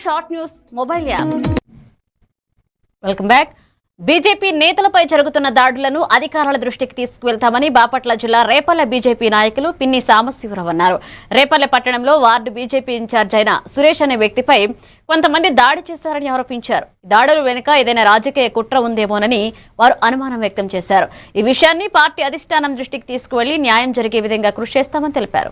Short news mobile app. Welcome back. BJP నేతలపై జరుగుతున్న దాడులను అధికారుల దృష్టికి తీసుకువెళ్తామని బాపట్ల జిల్లా రేపల్లె బీజేపీ నాయకులు పిన్ని సాంబశివరావు అన్నారు. రేపల్లె పట్టణంలో వార్డు బీజేపీ ఇన్ఛార్జ్ అయిన సురేష్ అనే వ్యక్తిపై కొంతమంది దాడి చేశారని ఆరోపించారు. దాడుల వెనుక ఏదైనా రాజకీయ కుట్ర ఉందేమోనని వారు అనుమానం వ్యక్తం చేశారు. ఈ విషయాన్ని పార్టీ అధిష్టానం దృష్టికి తీసుకువెళ్లి న్యాయం జరిగే విధంగా కృషి చేస్తామని తెలిపారు.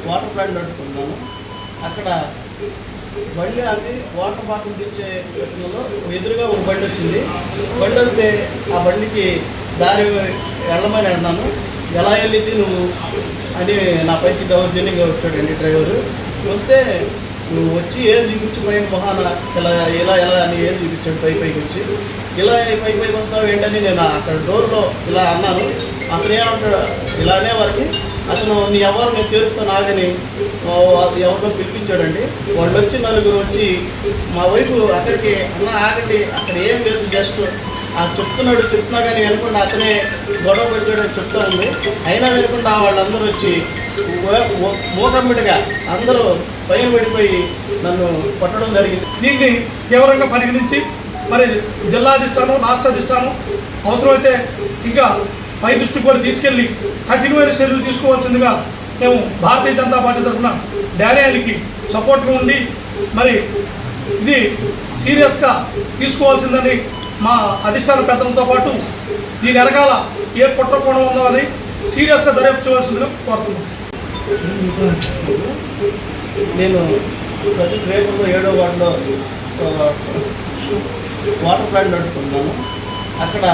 వాటర్ ప్లాంట్ నడుపుకున్నాను. అక్కడ బండి ఆపి వాటర్ బాటిల్ తెచ్చే వ్యక్తులలో ఎదురుగా ఒక బండి వచ్చింది. బండి వస్తే ఆ బండికి దారి వెళ్ళమని అన్నాను. ఎలా వెళ్ళింది నువ్వు అని నా పైకి దౌర్జన్యంగా వచ్చాడండి డ్రైవరు. వస్తే నువ్వు వచ్చి ఏం చూపించి పైన మొహాన ఇలా ఇలా ఎలా అని ఏం చూపించాడు పైకి వచ్చి. ఇలా పైకి వస్తావు ఏంటని నేను అక్కడ డోర్లో ఇలా అన్నాను. అతను ఏమంటాడు ఇలా అనేవారికి అతను నీ ఎవరు నేను తెలుస్తాను ఆగని అది ఎవరినో పిలిపించాడండి. వాళ్ళు వచ్చి నలుగురు వచ్చి మా వైపు అక్కడికి అన్న ఆగండి అక్కడ ఏం లేదు జస్ట్ చెప్తున్నా కానీ వినకుండా అతనే గొడవ పెట్టాడని చెప్తా ఉంది. అయినా వినకుండా వాళ్ళందరూ వచ్చి మూకమ్మిడిగా అందరూ పైన పడిపోయి నన్ను కొట్టడం జరిగింది. దీన్ని తీవ్రంగా పరిగణించి మరి జిల్లా అధిష్టానం రాష్ట్ర అధిష్టానం అవసరమైతే ఇంకా పై దృష్టికి కూడా తీసుకెళ్లి కఠినమైన చర్యలు తీసుకోవాల్సిందిగా మేము భారతీయ జనతా పార్టీ తరఫున డానియాలకి సపోర్ట్గా ఉండి మరి ఇది సీరియస్గా తీసుకోవాల్సిందని మా అధిష్టాన పెద్దలతో పాటు దీని వెనకాల ఏ కుట్రకోణం ఉందో అని సీరియస్గా దర్యాప్తు చేయవలసిందిగా కోరుతున్నాం. నేను ప్రతి రేపల్లో 7వ వార్డులో వాటర్ ప్లాంట్ నడుపుకున్నాను. అక్కడ